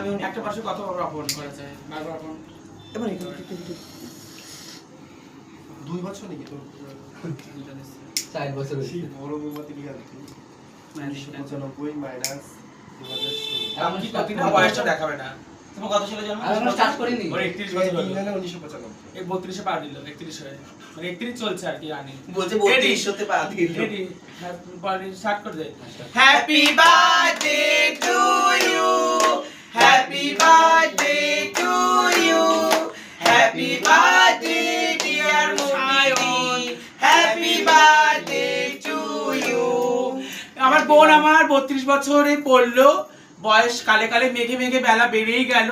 আমি একটা বছর কত অপমান করা যায়, বারবার অপমান। এবার এখানে 2 বছর নাকি তোর? 4 বছর হয়েছে। বড় বৌমাতে কি আনতি? 1995 মাইনাস 2016। আমি কি প্রতিদিন বয়সটা দেখাবে না। তুমি কত সালে জন্ম? আমি এখনো স্টার্ট করিনি। ওর 31 বছর হলো। 1995। এই 32 এ পা দিল, 31 হয়ে। মানে 31 চলছে আর কি রানি। বলছে 32 হতে পা দিল। রেডি, বডি স্টার্ট করে দে। Happy birthday to you, happy birthday to you, happy birthday dear Sayan, happy birthday to you. আমার বোন আমার 32 বছরে পড়লো, বয়স কালে কালে মেঘে মেঘে বেলা বেড়েই গেল,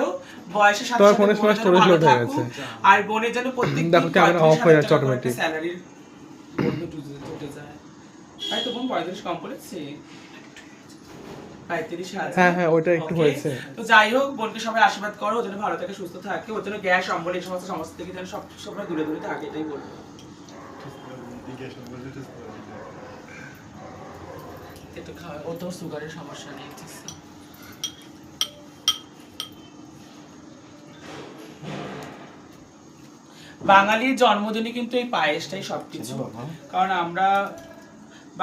বয়সের সাথে তোমার সাথে ফোনের সময় storage load হয়ে গেছে। আর বোনের জন্য প্রত্যেক দেখো ক্যামেরা অফ হয়ে যাচ্ছে অটোমেটিক। স্যালারির বন্ধ টুটে যায়। তাই তো বোন 35 কম করেছে, 35 আছে। হ্যাঁ ওইটা একটু Okay? হয়েছে। তো যাই হোক, বোনকে সবাই আশীর্বাদ করো, ওর জন্য ভালো থাকে, সুস্থ থাকে, ওর জন্য গ্যাস অম্বল এই সমস্ত সমস্যা থেকে যেন সব সময় দূরে দূরে থাকে, এটাই বলবো। একটু খাওয়া, ও তো সুগারের সমস্যা নেই, ঠিক আছে। বাঙালির জন্মদিনে কিন্তু এই পায়েসটাই সবকিছু, কারণ আমরা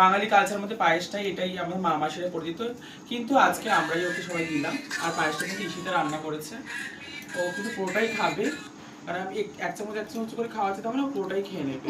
বাঙালি কালচারের মধ্যে পায়েসটাই, এটাই আমার মা মাসিরা পরিচিত, কিন্তু আজকে আমরাই ওকে সবাই দিলাম। আর পায়েসটা কিন্তু ঈশিতা রান্না করেছে, ও কিন্তু পুরোটাই খাবে, আর আমি এক চামচ করে খাওয়াচ্ছি, তখন ও পুরোটাই খেয়ে নেবে।